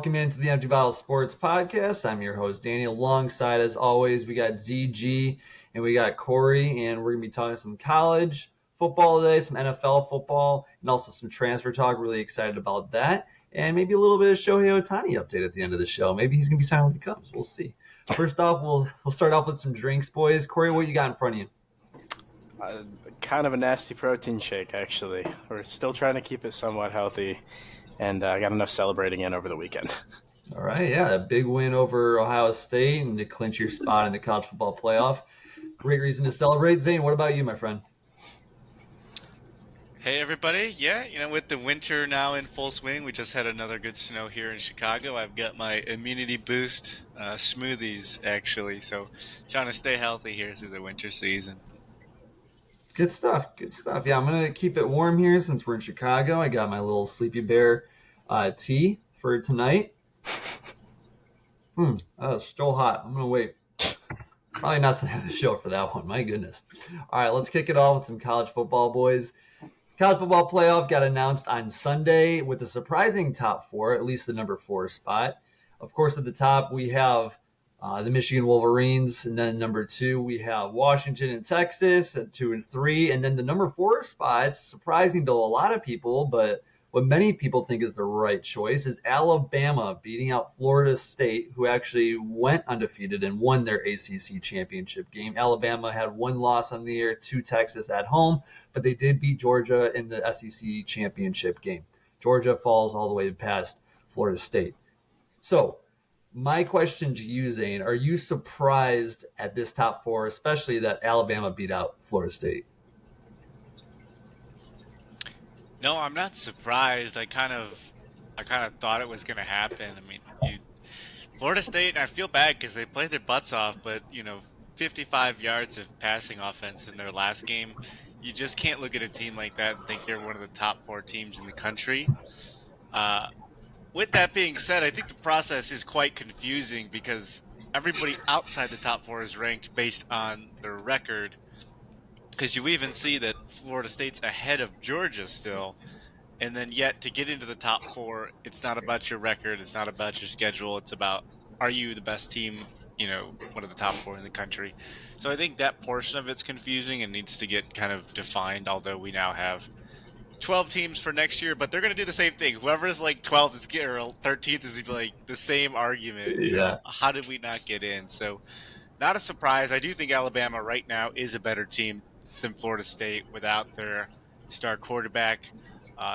welcome into the Empty Bottle Sports Podcast. I'm your host, Danny. Alongside, as always, we got ZG and we got Corey, and we're going to be talking some college football today, some NFL football, and also some transfer talk. Really excited about that. And maybe a little bit of Shohei Ohtani update at the end of the show. Maybe he's going to be signed when he comes. We'll see. First off, we'll start off with some drinks, boys. Corey, what you got in front of you? Kind of a nasty protein shake, actually. We're still trying to keep it somewhat healthy, and I got enough celebrating in over the weekend. All right, yeah, a big win over Ohio State and to clinch your spot in the college football playoff. Great reason to celebrate. Zane, what about you, my friend? Hey, everybody. Yeah, with the winter now in full swing, we just had another good snow here in Chicago. I've got my immunity boost smoothies, actually, so trying to stay healthy here through the winter season. Good stuff. Yeah, I'm going to keep it warm here since we're in Chicago. I got my little Sleepy Bear tea for tonight. Still hot. I'm going to wait. Probably not to have the show for that one. My goodness. All right, let's kick it off with some college football, boys. College football playoff got announced on Sunday with a surprising top four, at least the number 4 spot. Of course, at the top, we have the Michigan Wolverines, and then number 2, we have Washington and Texas at 2 and 3, and then the number 4 spot, surprising to a lot of people, but what many people think is the right choice, is Alabama beating out Florida State, who actually went undefeated and won their ACC championship game. Alabama had 1 loss on the year to Texas at home, but they did beat Georgia in the SEC championship game. Georgia falls all the way past Florida State. So, my question to you, Zane, are you surprised at this top 4, especially that Alabama beat out Florida State? No, I'm not surprised. I kind of thought it was going to happen. I mean, Florida State, I feel bad because they played their butts off, but 55 yards of passing offense in their last game. You just can't look at a team like that and think they're one of the top 4 teams in the country. With that being said, I think the process is quite confusing because everybody outside the top 4 is ranked based on their record. Because you even see that Florida State's ahead of Georgia still. And then yet to get into the top 4, it's not about your record. It's not about your schedule. It's about, are you the best team, one of the top 4 in the country. So I think that portion of it's confusing and needs to get kind of defined, although we now have 12 teams for next year, but they're going to do the same thing. Whoever's like 12th or 13th is like the same argument. Yeah. How did we not get in? So not a surprise. I do think Alabama right now is a better team than Florida State without their star quarterback.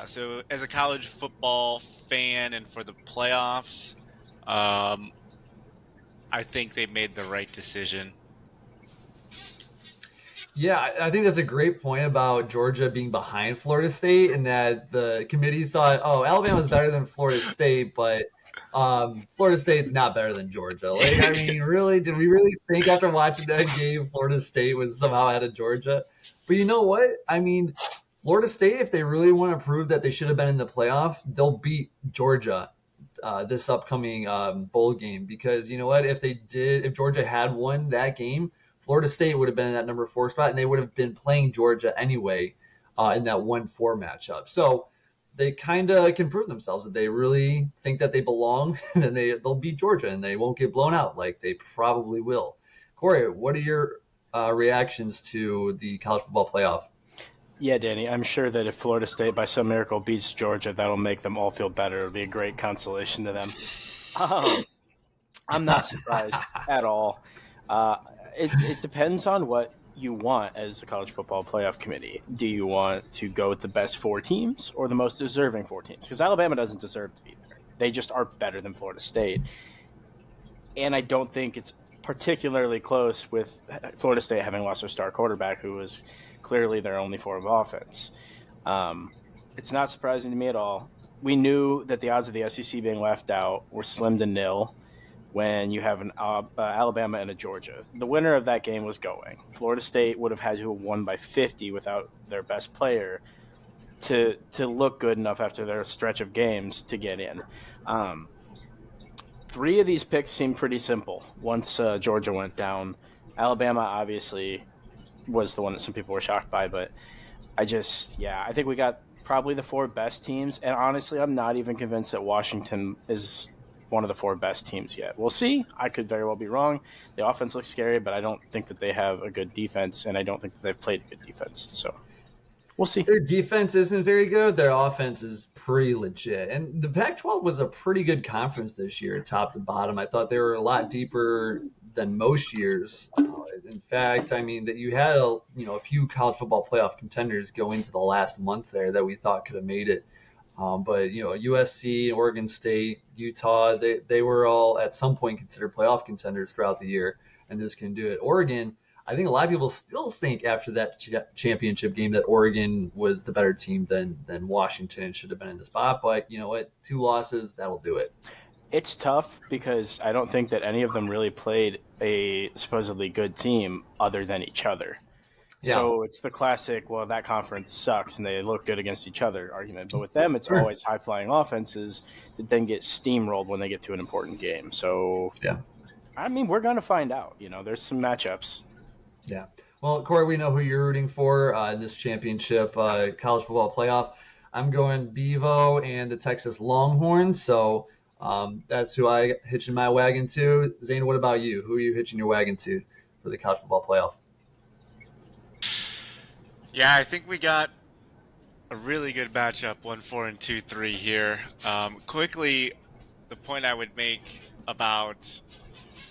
So as a college football fan and for the playoffs, I think they made the right decision. Yeah, I think that's a great point about Georgia being behind Florida State, and that the committee thought, Alabama's better than Florida State, but Florida State's not better than Georgia. Like, I mean, really, did we really think after watching that game Florida State was somehow ahead of Georgia? But you know what? I mean, Florida State, if they really want to prove that they should have been in the playoff, they'll beat Georgia this upcoming bowl game, because you know what? If Georgia had won that game, Florida State would have been in that number 4 spot, and they would have been playing Georgia anyway in that 1-4 matchup. So they kind of can prove themselves that they really think that they belong, and then they'll beat Georgia, and they won't get blown out like they probably will. Corey, what are your reactions to the college football playoff? Yeah, Danny, I'm sure that if Florida State by some miracle beats Georgia, that'll make them all feel better. It'll be a great consolation to them. I'm not surprised at all. It depends on what you want as the college football playoff committee. Do you want to go with the best 4 teams or the most deserving 4 teams? Because Alabama doesn't deserve to be there. They just are better than Florida State. And I don't think it's particularly close with Florida State having lost their star quarterback, who was clearly their only form of offense. It's not surprising to me at all. We knew that the odds of the SEC being left out were slim to nil when you have an Alabama and a Georgia. The winner of that game was going. Florida State would have had to have won by 50 without their best player to look good enough after their stretch of games to get in. 3 of these picks seemed pretty simple once Georgia went down. Alabama obviously was the one that some people were shocked by, but I think we got probably the 4 best teams, and honestly, I'm not even convinced that Washington is one of the 4 best teams yet. We'll see. I could very well be wrong. The offense looks scary, but I don't think that they have a good defense, and I don't think that they've played a good defense. So we'll see. Their defense isn't very good. Their offense is pretty legit. And the Pac-12 was a pretty good conference this year, top to bottom. I thought they were a lot deeper than most years. In fact, I mean that you had a few college football playoff contenders go into the last month there that we thought could have made it. But USC, Oregon State, Utah, they were all at some point considered playoff contenders throughout the year, and this can do it. Oregon, I think a lot of people still think after that championship game that Oregon was the better team than Washington and should have been in the spot. But you know what? 2 losses, that'll do it. It's tough because I don't think that any of them really played a supposedly good team other than each other. Yeah. So it's the classic, well, that conference sucks and they look good against each other argument. But with them, it's always high-flying offenses that then get steamrolled when they get to an important game. So, yeah, I mean, we're going to find out. There's some matchups. Yeah. Well, Corey, we know who you're rooting for in this championship college football playoff. I'm going Bevo and the Texas Longhorns. So that's who I hitching my wagon to. Zane, what about you? Who are you hitching your wagon to for the college football playoff? Yeah, I think we got a really good matchup, 1-4 and 2-3 here. Quickly, the point I would make about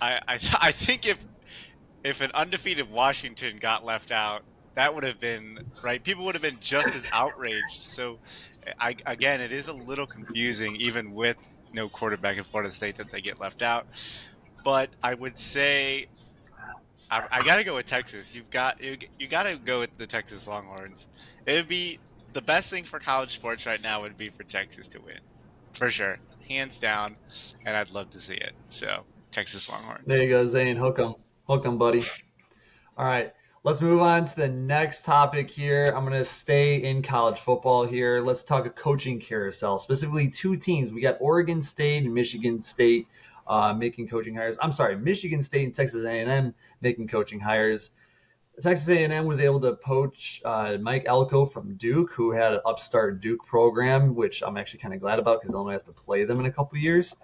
I think if an undefeated Washington got left out, that would have been right. People would have been just as outraged. So, again, it is a little confusing, even with no quarterback in Florida State, that they get left out. But I would say I got to go with Texas. You got to go with the Texas Longhorns. It would be the best thing for college sports right now would be for Texas to win, for sure, hands down. And I'd love to see it. So Texas Longhorns. There you go, Zane. Hook 'em, buddy. All right, let's move on to the next topic here. I'm going to stay in college football here. Let's talk a coaching carousel, specifically 2 teams. We got Oregon State and Michigan State making coaching hires. I'm sorry, Michigan State and Texas A&M making coaching hires. Texas A&M was able to poach Mike Elko from Duke, who had an upstart Duke program, which I'm actually kind of glad about because Illinois has to play them in a couple of years.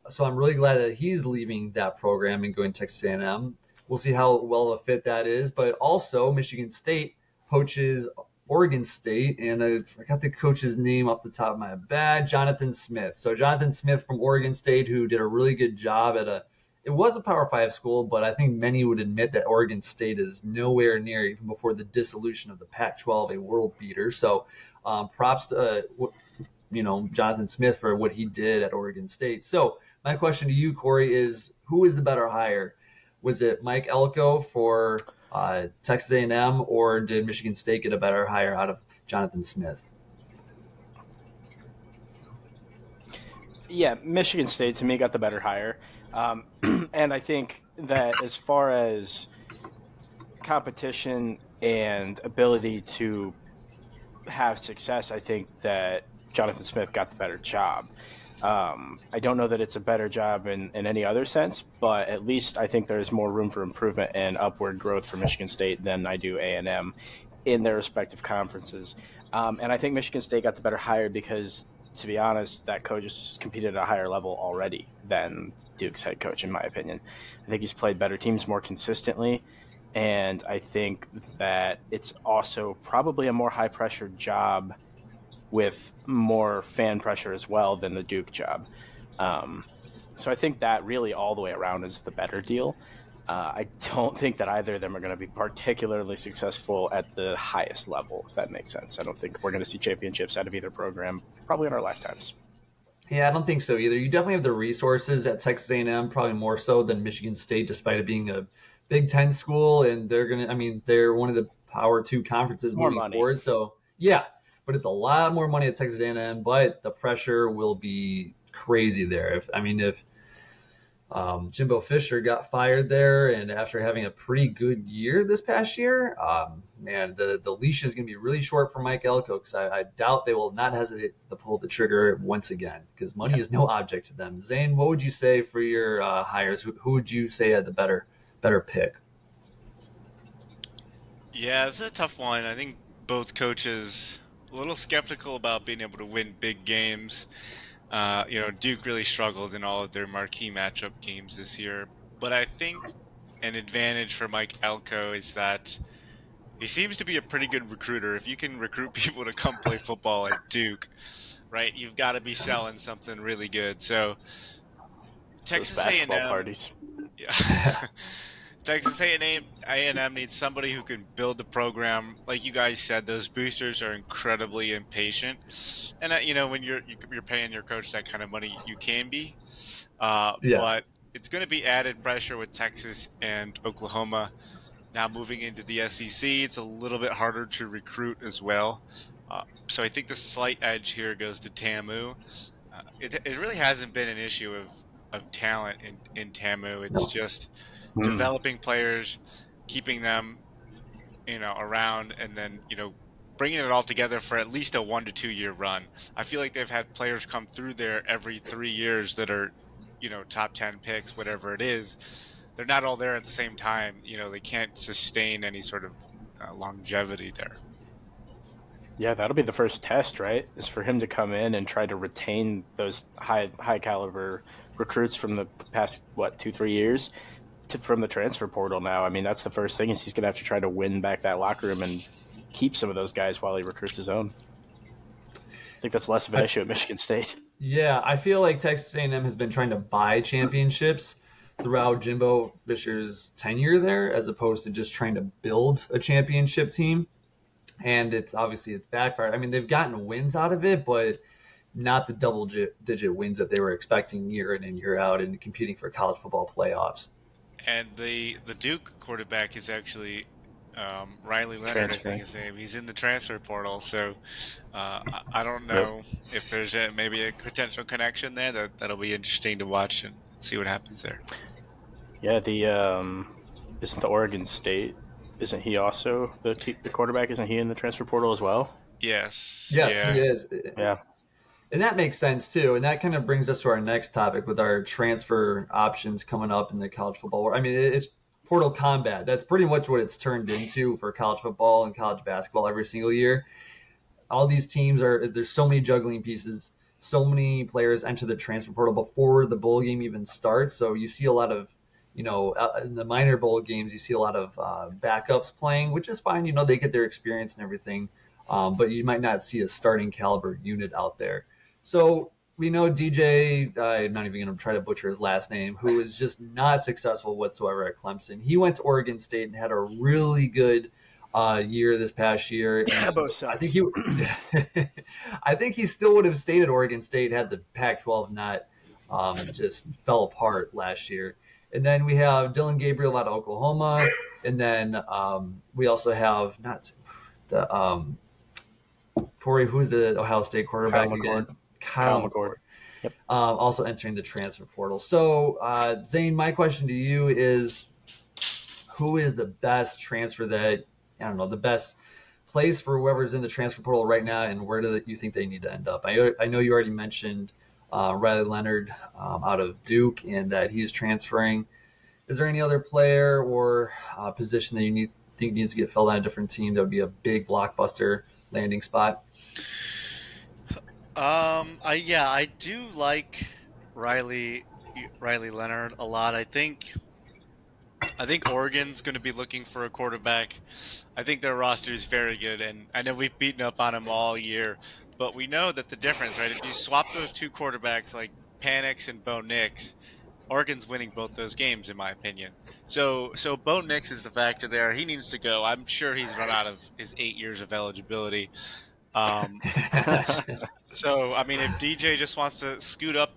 So I'm really glad that he's leaving that program and going to Texas A&M. We'll see how well of a fit that is. But also, Michigan State poaches Oregon State, and I forgot the coach's name off the top of my head, Jonathan Smith. So Jonathan Smith from Oregon State, who did a really good job it was a Power 5 school, but I think many would admit that Oregon State is nowhere near, even before the dissolution of the Pac-12, a world beater. So props to Jonathan Smith for what he did at Oregon State. So my question to you, Corey, is who is the better hire? Was it Mike Elko for Texas A&M, or did Michigan State get a better hire out of Jonathan Smith? Yeah, Michigan State, to me, got the better hire. And I think that as far as competition and ability to have success, I think that Jonathan Smith got the better job. I don't know that it's a better job in any other sense, but at least I think there's more room for improvement and upward growth for Michigan State than I do A&M in their respective conferences. And I think Michigan State got the better hire because, to be honest, that coach has competed at a higher level already than Duke's head coach, in my opinion. I think he's played better teams more consistently, and I think that it's also probably a more high-pressure job with more fan pressure as well than the Duke job. So I think that really all the way around is the better deal. I don't think that either of them are going to be particularly successful at the highest level, if that makes sense. I don't think we're going to see championships out of either program probably in our lifetimes. Yeah, I don't think so either. You definitely have the resources at Texas A&M, probably more so than Michigan State, despite it being a Big Ten school, and they're one of the Power 2 conferences moving forward. So yeah, but it's a lot more money at Texas A&M, but the pressure will be crazy there. If Jimbo Fisher got fired there, and after having a pretty good year this past year, man, the leash is going to be really short for Mike Elko, because I doubt they will not hesitate to pull the trigger once again, because money is no object to them. Zane, what would you say for your hires? Who would you say had the better pick? Yeah, it's a tough one. I think both coaches a little skeptical about being able to win big games. Duke really struggled in all of their marquee matchup games this year. But I think an advantage for Mike Elko is that he seems to be a pretty good recruiter. If you can recruit people to come play football at Duke, right, you've got to be selling something really good. So It's those Texas basketball A&M, parties. yeah. Texas A&M needs somebody who can build the program. Like you guys said, those boosters are incredibly impatient, and when you're paying your coach that kind of money, you can be. Yeah. But it's going to be added pressure with Texas and Oklahoma now moving into the SEC. It's a little bit harder to recruit as well. So I think the slight edge here goes to TAMU. It really hasn't been an issue of talent in TAMU. It's just Hmm. developing players, keeping them, around, and then, bringing it all together for at least a 1 to 2 year run. I feel like they've had players come through there every 3 years that are, top 10 picks, whatever it is. They're not all there at the same time. They can't sustain any sort of longevity there. Yeah, that'll be the first test, right? Is for him to come in and try to retain those high caliber recruits from the past 2-3 years from the transfer portal. Now, I mean, that's the first thing is he's gonna have to try to win back that locker room and keep some of those guys while he recruits his own. I think that's less of an I, issue at Michigan State. yeah, I feel like Texas A&M has been trying to buy championships throughout Jimbo Fisher's tenure there, as opposed to just trying to build a championship team. And it's backfired. I mean, they've gotten wins out of it, but not the double digit wins that they were expecting year in and year out and competing for college football playoffs. And the Duke quarterback is actually Riley Leonard, I think Transferring. his name. He's in the transfer portal, so I don't Yep. know if there's maybe a potential connection there. That'll be interesting to watch and see what happens there. Yeah, the isn't the Oregon State? Isn't he also the quarterback? Isn't he in the transfer portal as well? Yes, Yes, he yeah. is. Yeah. And that makes sense too. And that kind of brings us to our next topic with our transfer options coming up in the college football world. I mean, it's portal combat. That's pretty much what it's turned into for college football and college basketball every single year. All these teams there's so many juggling pieces. So many players enter the transfer portal before the bowl game even starts. So you see a lot of, in the minor bowl games, you see a lot of backups playing, which is fine. They get their experience and everything. But you might not see a starting caliber unit out there. So we know DJ, I'm not even going to try to butcher his last name, who is just not successful whatsoever at Clemson. He went to Oregon State and had a really good year this past year. And Both I think sucks. I think he still would have stayed at Oregon State had the Pac-12 not just fell apart last year. And then we have Dylan Gabriel out of Oklahoma, and then we also have not the Corey, who's the Ohio State Kyle quarterback again? McCord. Kyle Kyle McCord. McCord. Yep. Also entering the transfer portal. So, Zane, my question to you is, who is the best transfer that, I don't know, the best place for whoever's in the transfer portal right now, and where do you think they need to end up? I know you already mentioned Riley Leonard out of Duke and that he's transferring. Is there any other player or position that think needs to get filled on a different team that would be a big blockbuster landing spot? I do like Riley Riley Leonard a lot. I think Oregon's going to be looking for a quarterback. I think their roster is very good, and I know we've beaten up on them all year, but we know that the difference, right? If you swap those two quarterbacks like Panix and Bo Nix, Oregon's winning both those games, in my opinion. So Bo Nix is the factor there. He needs to go. I'm sure he's run out of his 8 years of eligibility. Um, so I mean, if DJ just wants to scoot up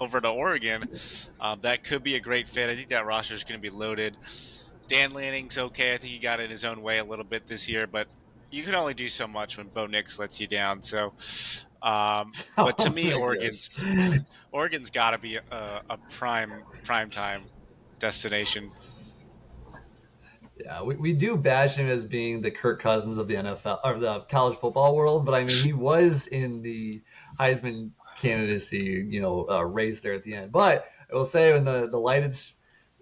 over to Oregon, that could be a great fit. I think that roster is going to be loaded. Dan Lanning's okay. I think he got in his own way a little bit this year, but you can only do so much when Bo Nix lets you down. So, but to Oh me, my gosh. Oregon's got to be a prime time destination. Yeah, we do bash him as being the Kirk Cousins of the NFL or the college football world, but I mean he was in the Heisman candidacy, race there at the end. But I will say when the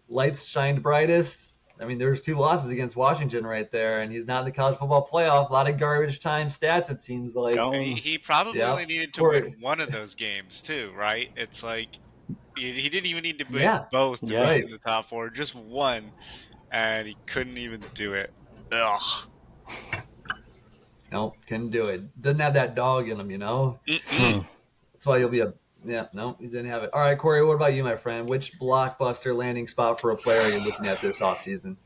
lights shined brightest, I mean, there's 2 losses against Washington right there, and he's not in the college football playoff. A lot of garbage time stats, it seems like. Going. He probably Yeah. only needed to Corey. win one of those games too, right? It's like he didn't even need to win Yeah. both to Yeah. be in the top 4, just one, and he couldn't even do it. Ugh. No, couldn't do it. Doesn't have that dog in him, you know? Mm-mm. That's why you'll be a. Yeah, no, he didn't have it. All right, Corey, what about you, my friend? Which blockbuster landing spot for a player are you looking at this offseason?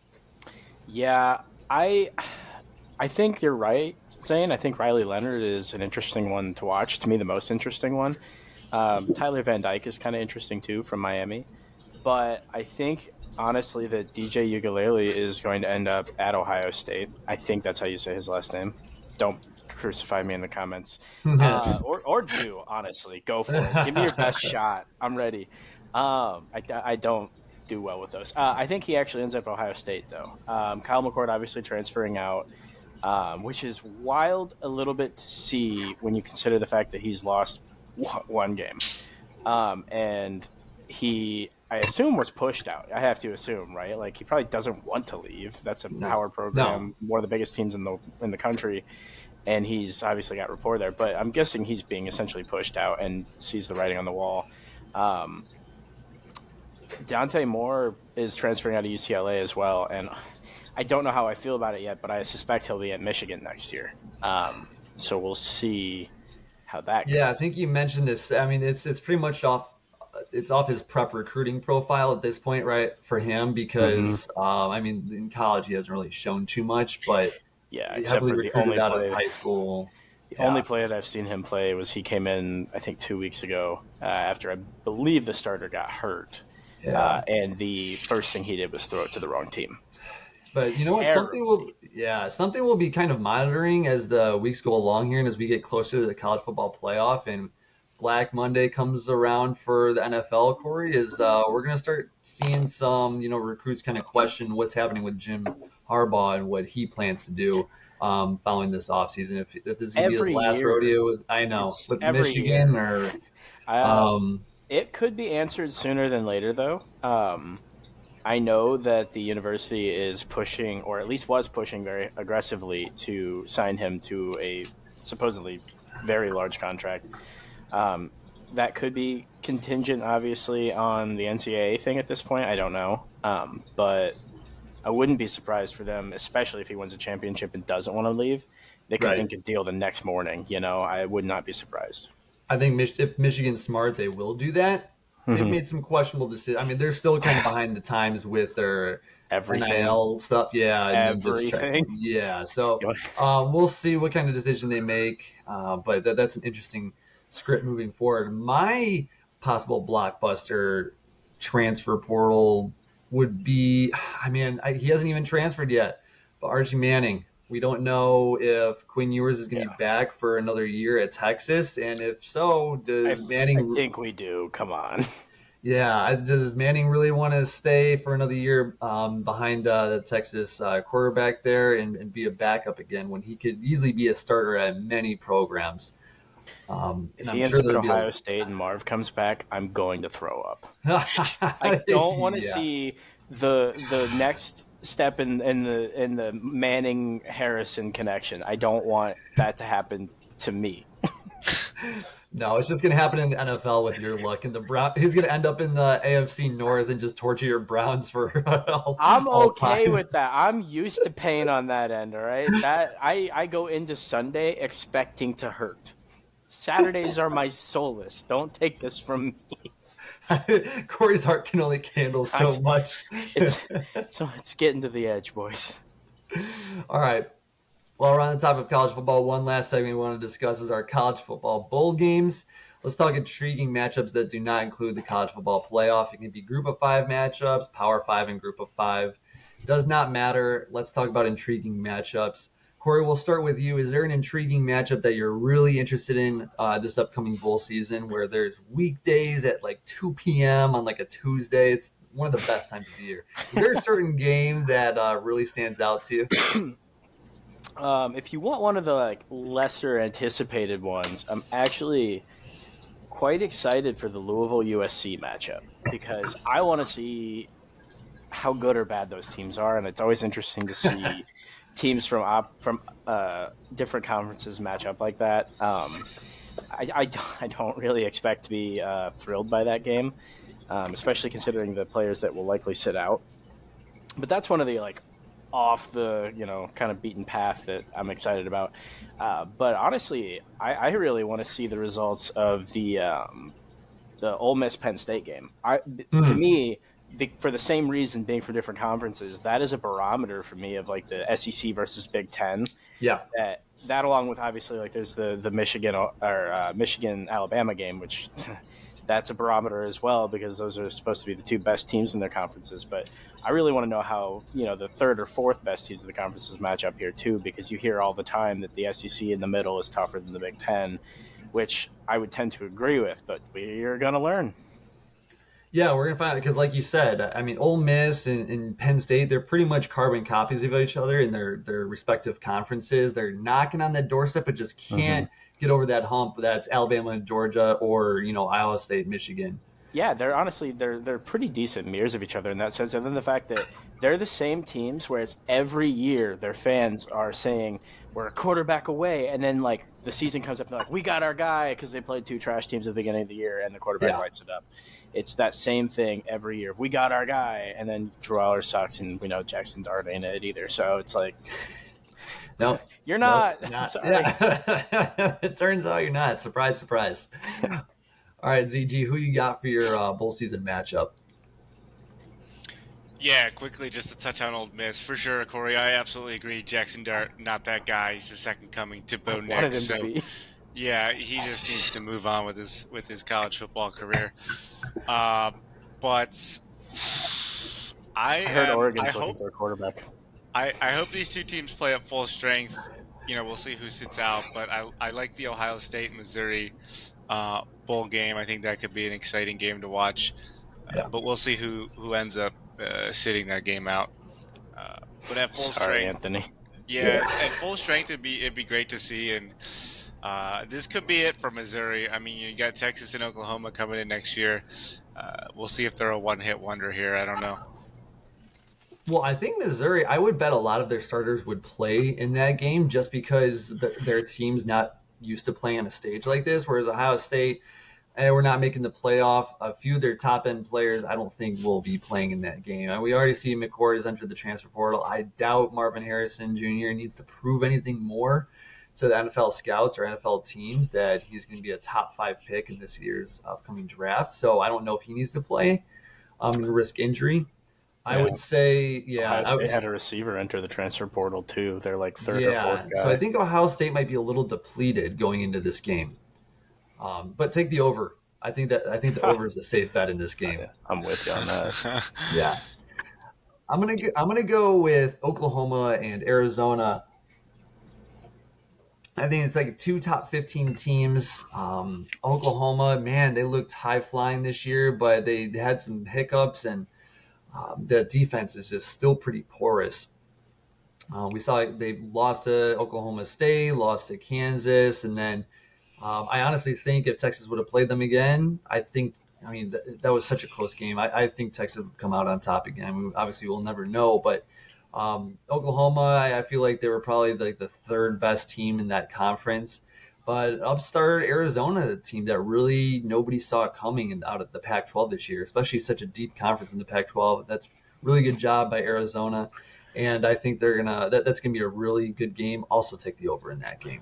Yeah, I think you're right, Zane. I think Riley Leonard is an interesting one to watch. To me, the most interesting one. Tyler Van Dyke is kind of interesting too from Miami, but I think honestly that DJ Ugalele is going to end up at Ohio State. I think that's how you say his last name. Don't crucify me in the comments, or do honestly go for it. Give me your best shot. I'm ready. I don't do well with those. I think he actually ends up at Ohio State though. Kyle McCord obviously transferring out. Which is wild a little bit to see when you consider the fact that he's lost one game. And he, I assume, was pushed out. I have to assume, right? Like, he probably doesn't want to leave. That's a Howard program, one of the biggest teams in the country. And he's obviously got rapport there. But I'm guessing he's being essentially pushed out and sees the writing on the wall. Dante Moore is transferring out of UCLA as well. And I don't know how I feel about it yet, but I suspect he'll be at Michigan next year. So we'll see how that goes. Yeah, I think you mentioned this. I mean, it's pretty much off his prep recruiting profile at this point, right, for him, because I mean, in college he hasn't really shown too much, but yeah, he except for heavily the only recruited out play. of high school. The only play that I've seen him play was he came in, I think, 2 weeks ago after I believe the starter got hurt. Yeah. And the first thing he did was throw it to the wrong team. But you know what? Something we'll be kind of monitoring as the weeks go along here, and as we get closer to the college football playoff and Black Monday comes around for the NFL. Corey, is we're gonna start seeing some recruits kind of question what's happening with Jim Harbaugh and what he plans to do following this offseason. If this is gonna be his last rodeo, I know with Michigan or. It could be answered sooner than later, though. I know that the university is pushing, or at least was pushing very aggressively to sign him to a supposedly very large contract. That could be contingent, obviously, on the NCAA thing at this point. I don't know. But I wouldn't be surprised for them, especially if he wins a championship and doesn't want to leave. They could ink a deal the next morning. I would not be surprised. I think if Michigan's smart, they will do that. They've made some questionable decisions. I mean, they're still kind of behind the times with their NIL stuff. Yeah. Everything. So we'll see what kind of decision they make. But that's an interesting script moving forward. My possible blockbuster transfer portal would be, he hasn't even transferred yet, but Archie Manning. We don't know if Quinn Ewers is going to be back for another year at Texas, and if so, does Manning? I think we do. Come on. Yeah, does Manning really want to stay for another year behind the Texas quarterback there and be a backup again when he could easily be a starter at many programs? If he ends up at Ohio State and Marv comes back, I'm going to throw up. I don't want to see the next step in the Manning Harrison connection. I don't want that to happen to me. No, it's just going to happen in the NFL with your luck. And he's going to end up in the AFC North and just torture your Browns for I'm okay with that. I'm used to pain on that end, all right? That I go into Sunday expecting to hurt. Saturdays are my solace. Don't take this from me. Corey's heart can only handle so much. It's getting to the edge, boys. All right. Well, we're on the topic of college football. One last segment we want to discuss is our college football bowl games. Let's talk intriguing matchups that do not include the college football playoff. It can be group of 5 matchups, Power 5 and group of 5. Does not matter. Let's talk about intriguing matchups. Corey, we'll start with you. Is there an intriguing matchup that you're really interested in this upcoming bowl season where there's weekdays at like 2 p.m. on like a Tuesday? It's one of the best times of the year. Is there a certain game that really stands out to you? If you want one of the lesser anticipated ones, I'm actually quite excited for the Louisville USC matchup because I want to see how good or bad those teams are, and it's always interesting to see teams from different conferences match up like that. I don't really expect to be thrilled by that game, especially considering the players that will likely sit out. But that's one of the off the kind of beaten path that I'm excited about. But honestly, I really want to see the results of the Ole Miss Penn State game. To me, for the same reason, being for different conferences, that is a barometer for me of the SEC versus Big Ten. Yeah. That along with obviously there's the Michigan or Michigan Alabama game, which that's a barometer as well because those are supposed to be the two best teams in their conferences. But I really want to know how the third or fourth best teams of the conferences match up here too, because you hear all the time that the SEC in the middle is tougher than the Big Ten, which I would tend to agree with. But we're gonna learn. Yeah, we're gonna find out because, like you said, I mean, Ole Miss and Penn State, they're pretty much carbon copies of each other in their respective conferences. They're knocking on that doorstep, but just can't get over that hump. That's Alabama and Georgia, or Iowa State, Michigan. Yeah, they're pretty decent mirrors of each other in that sense. And then the fact that they're the same teams, whereas every year their fans are saying we're a quarterback away, and then the season comes up and they're like, we got our guy, because they played two trash teams at the beginning of the year and the quarterback lights it up. It's that same thing every year. We got our guy, and then Drew Aller sucks, and we know Jackson Dart ain't it either. So it's no, you're not. Sorry. Yeah. It turns out you're not. Surprise, surprise. All right, ZG, who you got for your bowl season matchup? Yeah, quickly, just to touch on Ole Miss. For sure, Corey, I absolutely agree. Jackson Dart, not that guy. He's the second coming to Bo Nix. So, yeah, he just needs to move on with his college football career. But I heard Oregon's looking for a quarterback. I hope these two teams play at full strength. We'll see who sits out. But I like the Ohio State Missouri bowl game. I think that could be an exciting game to watch. But we'll see who ends up sitting that game out. But at full strength, Anthony. Yeah, at full strength, it'd be great to see. And this could be it for Missouri. I mean, you got Texas and Oklahoma coming in next year. We'll see if they're a one-hit wonder here. I don't know. Well, I think Missouri, I would bet a lot of their starters would play in that game just because their team's not used to playing on a stage like this, whereas Ohio State, we're not making the playoff. A few of their top-end players I don't think will be playing in that game. And we already see McCord has entered the transfer portal. I doubt Marvin Harrison Jr. needs to prove anything more to the NFL scouts or NFL teams that he's going to be a top 5 pick in this year's upcoming draft. So I don't know if he needs to play and risk injury. I would say, Ohio State had a receiver enter the transfer portal too. They're third or fourth guy. So I think Ohio State might be a little depleted going into this game. But take the over. I think the over is a safe bet in this game. I'm with you on that. Yeah. I'm gonna go with Oklahoma and Arizona. I think it's two top 15 teams. Oklahoma, man, they looked high flying this year, but they had some hiccups, and the defense is just still pretty porous. We saw they lost to Oklahoma State, lost to Kansas, and then I honestly think if Texas would have played them again, that was such a close game. I think Texas would come out on top again. Obviously, we'll never know, but Oklahoma, I feel like they were probably the third best team in that conference. But upstart Arizona, a team that really nobody saw coming out of the Pac-12 this year, especially such a deep conference in the Pac-12. That's really good job by Arizona, and I think that's gonna be a really good game. Also, take the over in that game.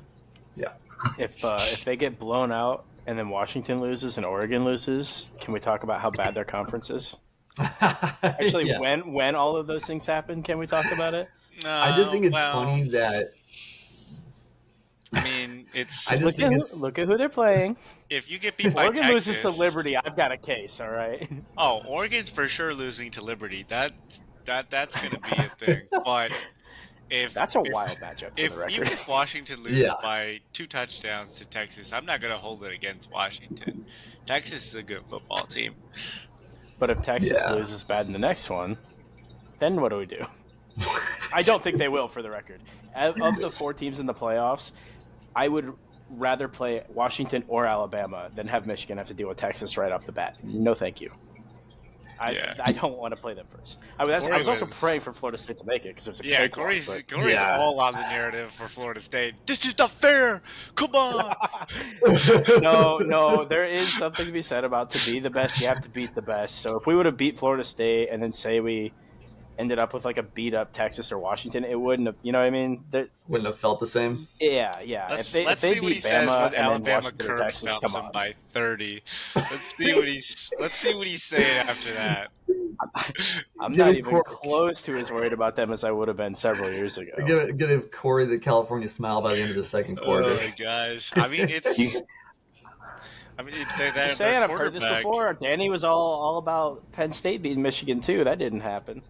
Yeah. If they get blown out and then Washington loses and Oregon loses, can we talk about how bad their conference is? Actually, when all of those things happen, can we talk about it? No, I just think it's funny that. I mean, look at who they're playing. If you get beat by Oregon Texas, loses to Liberty, I've got a case. All right. Oh, Oregon's for sure losing to Liberty. That's going to be a thing. But that's a wild matchup. Even if Washington loses by 2 touchdowns to Texas, I'm not going to hold it against Washington. Texas is a good football team. But if Texas loses bad in the next one, then what do we do? I don't think they will, for the record. Of the 4 teams in the playoffs, I would rather play Washington or Alabama than have Michigan have to deal with Texas right off the bat. No, thank you. I don't want to play them first. I was also praying for Florida State to make it because it was a cakewalk. Corey's all on the narrative for Florida State. This is not fair. Come on. No, there is something to be said about to be the best, you have to beat the best. So if we would have beat Florida State and then say we ended up with like a beat up Texas or Washington, it wouldn't have, you know what I mean? Wouldn't have felt the same. Yeah. Let's If they see what he beat says Bama when and Alabama then curb Texas, stomps come him on. by 30. Let's see what he's saying after that. I'm not even close to as worried about them as I would have been several years ago. Give Corey the California smile by the end of the second quarter. Oh my gosh! I mean, Just saying, I've heard this before. Danny was all about Penn State beating Michigan too. That didn't happen.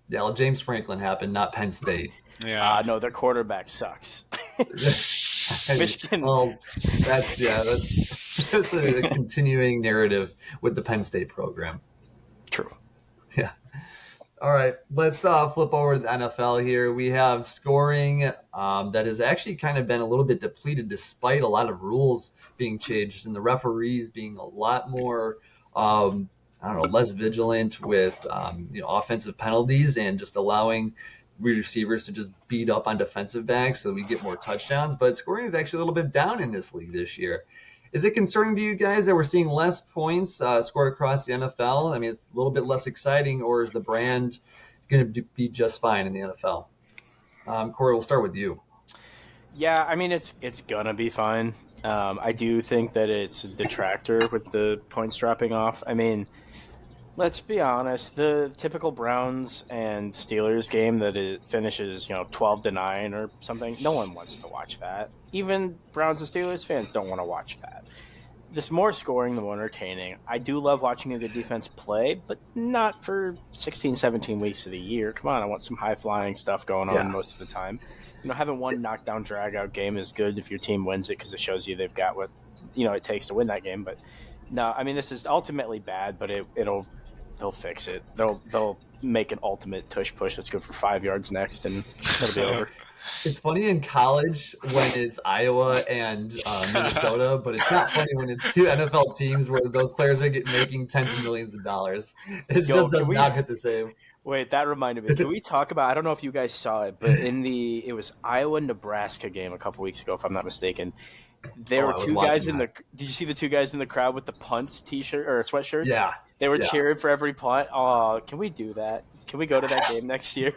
Yeah, well, James Franklin happened, not Penn State. Yeah, no, their quarterback sucks. Michigan. Well, that's a continuing narrative with the Penn State program. True. Yeah. All right, let's flip over to the NFL here. We have scoring that has actually kind of been a little bit depleted despite a lot of rules being changed and the referees being a lot more, less vigilant with offensive penalties and just allowing receivers to just beat up on defensive backs so we get more touchdowns. But scoring is actually a little bit down in this league this year. Is it concerning to you guys that we're seeing less points scored across the NFL? I mean, it's a little bit less exciting, or is the brand going to be just fine in the NFL? Corey, we'll start with you. Yeah, I mean, it's going to be fine. I do think that it's a detractor with the points dropping off. I mean, let's be honest. The typical Browns and Steelers game that it finishes, 12-9 or something, no one wants to watch that. Even Browns and Steelers fans don't want to watch that. This more scoring, the more entertaining. I do love watching a good defense play, but not for 16, 17 weeks of the year. Come on, I want some high-flying stuff going on most of the time. Having one knockdown, drag-out game is good if your team wins it because it shows you they've got what it takes to win that game. But no, I mean, this is ultimately bad, but they'll fix it. They'll make an ultimate tush push that's good for 5 yards next, and it'll be over. It's funny in college when it's Iowa and Minnesota, but it's not funny when it's two NFL teams where those players are making tens of millions of dollars. It just does not hit the same. Wait, that reminded me. Can we talk about? I don't know if you guys saw it, but it was Iowa-Nebraska game a couple weeks ago, if I'm not mistaken. There were two guys in the. Did you see the two guys in the crowd with the punts t-shirt or sweatshirts? Yeah, they were cheering for every punt. Oh, can we do that? Can we go to that game next year?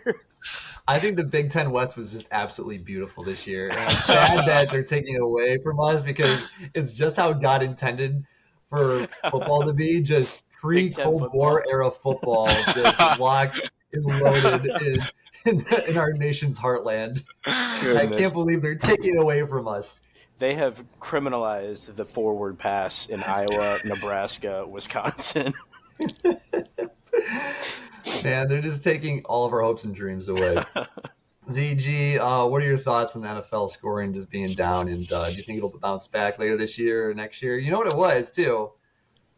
I think the Big Ten West was just absolutely beautiful this year, and I'm sad that they're taking it away from us because it's just how God intended for football to be, just pre-Cold War era football, just locked and loaded in our nation's heartland. Goodness. I can't believe they're taking it away from us. They have criminalized the forward pass in Iowa, Nebraska, Wisconsin. Man, they're just taking all of our hopes and dreams away. ZG, what are your thoughts on the NFL scoring just being down? And do you think it'll bounce back later this year or next year? You know what it was, too?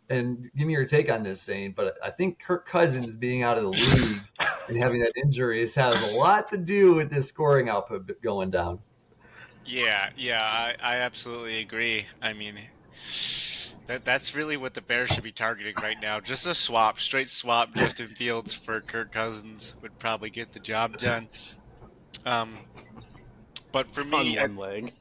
And give me your take on this, Zane, but I think Kirk Cousins being out of the league and having that injury has a lot to do with this scoring output going down. Yeah, I absolutely agree. I mean, that's really what the Bears should be targeting right now. Just a straight swap Justin Fields for Kirk Cousins would probably get the job done. But for me, on one leg.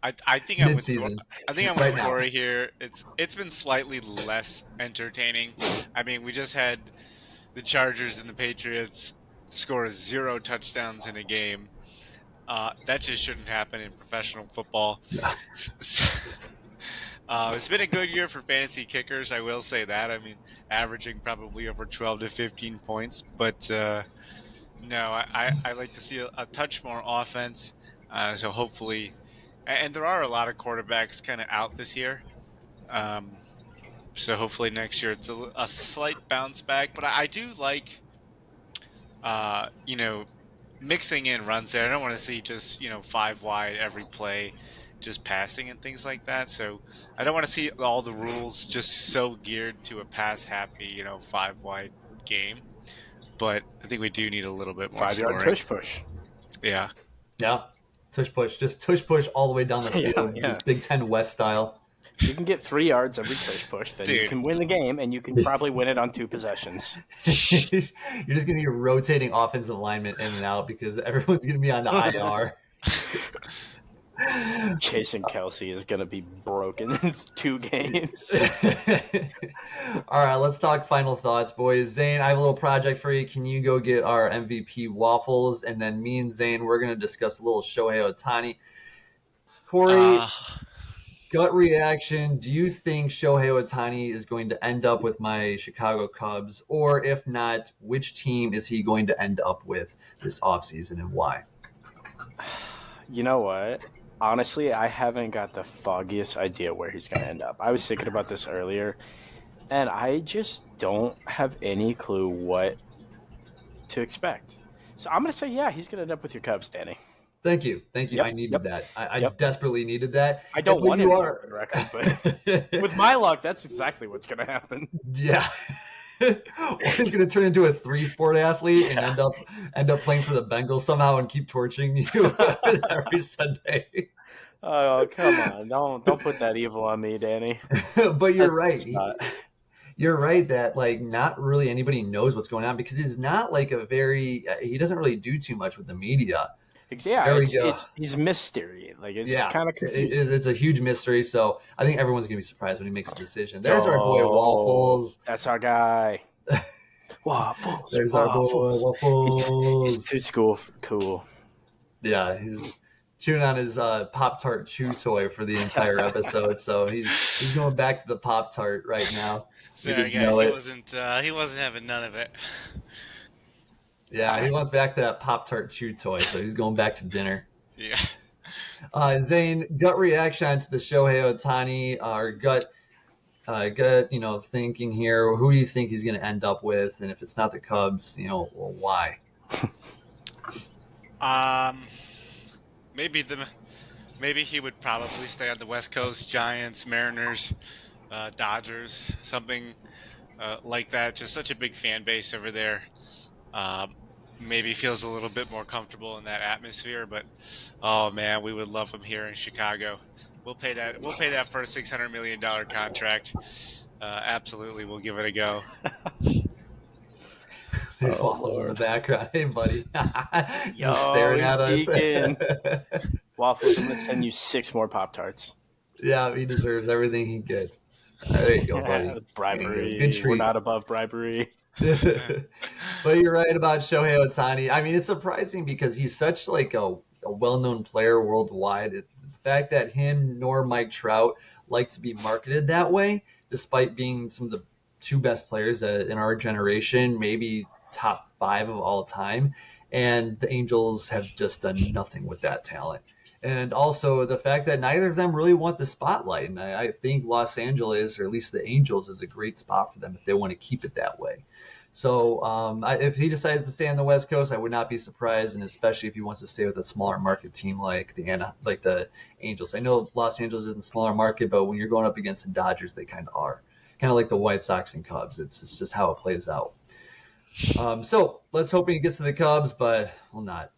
I think I'm with Corey here. It's been slightly less entertaining. I mean, we just had the Chargers and the Patriots score 0 touchdowns in a game. That just shouldn't happen in professional football. It's been a good year for fantasy kickers, I will say that. I mean, averaging probably over 12 to 15 points. But no, I like to see a touch more offense. So hopefully, and there are a lot of quarterbacks kind of out this year. So hopefully next year it's a slight bounce back. But I do like, mixing in runs there. I don't want to see just 5 wide every play, just passing and things like that. So I don't want to see all the rules just so geared to a pass happy 5 wide game. But I think we do need a little bit more 5-yard tush push. Yeah. Tush push, just tush push all the way down the field, just Big Ten West style. You can get 3 yards every tush push, then you Dude. can win the game, and you can probably win it on 2 possessions. You're just going to be rotating offensive linemen in and out because everyone's going to be on the IR. Chasing Kelsey is going to be broken in 2 games. All right, let's talk final thoughts, boys. Zane, I have a little project for you. Can you go get our MVP waffles? And then me and Zane, we're going to discuss a little Shohei Ohtani. Corey, gut reaction. Do you think Shohei Ohtani is going to end up with my Chicago Cubs? Or if not, which team is he going to end up with this offseason and why? You know what? Honestly, I haven't got the foggiest idea where he's going to end up. I was thinking about this earlier, and I just don't have any clue what to expect. So I'm going to say, yeah, he's going to end up with your Cubs, Danny. Thank you. Yep, I needed yep, that. I yep. desperately needed that. I don't But want you him to are- break the record, but with my luck, that's exactly what's going to happen. Yeah. Or he's going to turn into a 3-sport athlete and Yeah. end up playing for the Bengals somehow and keep torching you every Sunday. Oh, come on. Don't put that evil on me, Danny. But you're That's right. just not- You're right that like not really anybody knows what's going on because he's not like he doesn't really do too much with the media. Yeah, There we go. he's mystery. Like, it's Yeah, kind of confusing. it's a huge mystery. So I think everyone's gonna be surprised when he makes a decision. There's our boy Waffles. That's our guy. Waffles. There's our boy Waffles. He's too cool. Yeah, he's chewing on his Pop-Tart chew toy for the entire episode. So he's going back to the Pop-Tart right now. We Sorry, just guys. know He wasn't having none of it. Yeah, he wants back to that Pop-Tart chew toy, so he's going back to dinner. Yeah. Zane, gut reaction to the Shohei Ohtani, or gut, thinking here. Who do you think he's going to end up with? And if it's not the Cubs, well, why? Maybe he would probably stay on the West Coast. Giants, Mariners, Dodgers, something like that. Just such a big fan base over there. Maybe feels a little bit more comfortable in that atmosphere, but oh man, we would love him here in Chicago. We'll pay that for a $600 million contract. Absolutely, we'll give it a go. There's Waffles in the background. Hey, buddy. Yo, staring he's at us. geeking. Waffles, I'm going to send you 6 more Pop-Tarts. Yeah, he deserves everything he gets. There you go, buddy. Bribery. Good treat. We're not above bribery. But you're right about Shohei Ohtani. I mean, it's surprising because he's such like a well-known player worldwide. The fact that him nor Mike Trout like to be marketed that way, despite being some of the 2 best players in our generation, maybe top 5 of all time, and the Angels have just done nothing with that talent. And also the fact that neither of them really want the spotlight. And I think Los Angeles, or at least the Angels, is a great spot for them if they want to keep it that way. So if he decides to stay on the West Coast, I would not be surprised, and especially if he wants to stay with a smaller market team like the Angels. I know Los Angeles isn't a smaller market, but when you're going up against the Dodgers, they kind of are. Kind of like the White Sox and Cubs. It's just how it plays out. So let's hope he gets to the Cubs, but we'll not.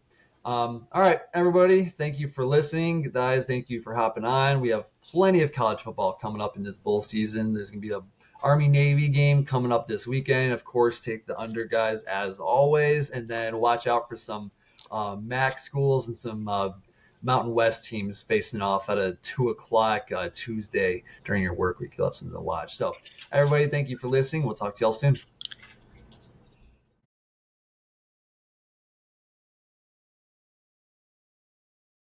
All right, everybody, thank you for listening. Guys, thank you for hopping on. We have plenty of college football coming up in this bowl season. There's going to be a Army-Navy game coming up this weekend. Of course, take the under, guys, as always. And then watch out for some MAC schools and some Mountain West teams facing off at a 2 o'clock Tuesday during your work week. You'll have something to watch. So, everybody, thank you for listening. We'll talk to y'all soon.